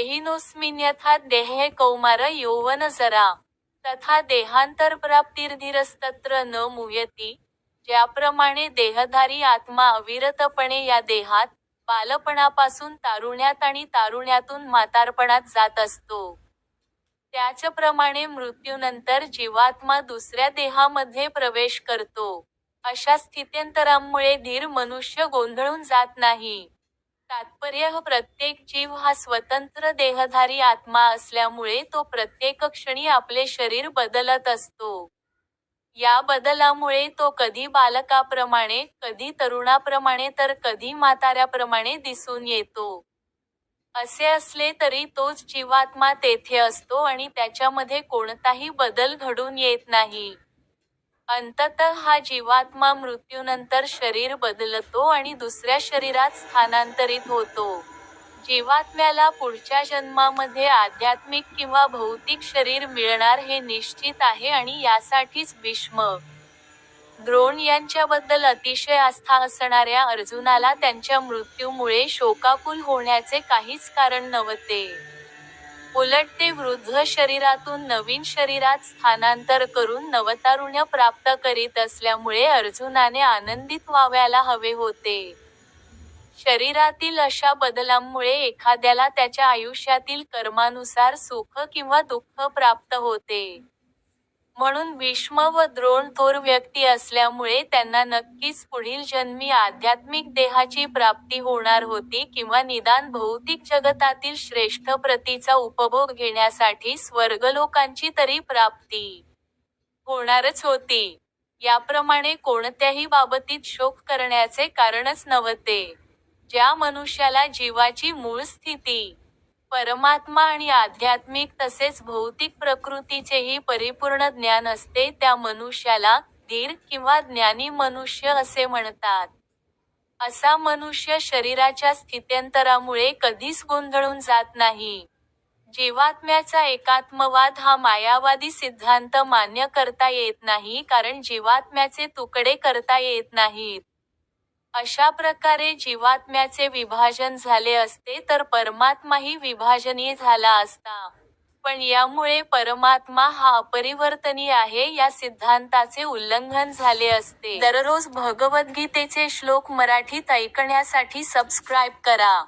देहिनोऽस्मिन् यथा देहे कौमार यौवनजरा तथा देहांतरप्राप्तिर्धीरस्तत्र न मुह्यति. ज्याप्रमाणे देहधारी आत्मा अविरतपणे या देहात, बालपणापासून तारुण्यात आणि तारुण्यातून म्हातारपणात जात असतो, त्याचप्रमाणे मृत्यूनंतर जीवात्मा दुसऱ्या देहामध्ये प्रवेश करतो. अशा स्थित्यंतरांमुळे धीर मनुष्य गोंधळून जात नाही. तात्पर्य: प्रत्येक जीव हा स्वतंत्र देहधारी आत्मा असल्यामुळे तो प्रत्येक क्षणी आपले शरीर बदलत असतो. या बदलामुळे तो कधी बालकाप्रमाणे, कधी तरुणाप्रमाणे तर कधी म्हाताऱ्याप्रमाणे दिसून येतो. असे असले तरी तोच जीवात्मा तेथे असतो आणि त्याच्यामध्ये कोणताही बदल घडून येत नाही. अंततः हा जीवात्मा मृत्यूनंतर शरीर बदलतो आणि दुसऱ्या शरीरात स्थानांतरित होतो. जीवात्म्याला पुढच्या जन्मामध्ये आध्यात्मिक किंवा भौतिक शरीर मिळणार हे निश्चित आहे आणि यासाठीच भीष्म, द्रोण यांच्याबद्दल अतिशय आस्था असणाऱ्या अर्जुनाला त्यांच्या मृत्यूमुळे शोकाकुल होण्याचे काहीच कारण नव्हते. उलट ते वृद्ध शरीरातून नवीन शरीरात स्थानांतर करून नवतारुण्य प्राप्त करीत असल्यामुळे अर्जुनाने आनंदित व्हावयाला हवे होते. शरीरातील अशा बदलांमुळे एखाद्याला त्याच्या आयुष्यातील कर्मानुसार सुख किंवा दुःख प्राप्त होते. म्हणून भीष्म व द्रोण थोर व्यक्ती असल्यामुळे त्यांना नक्कीच पुढील जन्मी आध्यात्मिक देहाची प्राप्ती होणार होती किंवा निदान भौतिक जगतातील श्रेष्ठ प्रतीचा उपभोग घेण्यासाठी स्वर्गलोकांची तरी प्राप्ती होणारच होती. याप्रमाणे कोणत्याही बाबतीत शोक करण्याचे कारणच नव्हते. ज्या मनुष्याला जीवाची मूळ स्थिती, परमात्मा आणि आध्यात्मिक तसेच भौतिक प्रकृतीचेही परिपूर्ण ज्ञान असते त्या मनुष्याला धीर किंवा ज्ञानी मनुष्य असे म्हणतात. असा मनुष्य शरीराच्या स्थित्यंतरामुळे कधीच गोंधळून जात नाही. जीवात्म्याचा एकात्मवाद हा मायावादी सिद्धांत मान्य करता येत नाही कारण जीवात्म्याचे तुकडे करता येत नाहीत. अशा प्रकारे जीवात्म्याचे विभाजन झाले असते तर परमात्माही विभाजनीय झाला असता. पण यामुळे परमात्मा हा अपरिवर्तनीय आहे या सिद्धांताचे उल्लंघन झाले असते. दररोज भगवद्गीतेचे श्लोक मराठीत ऐकण्यासाठी सबस्क्राईब करा.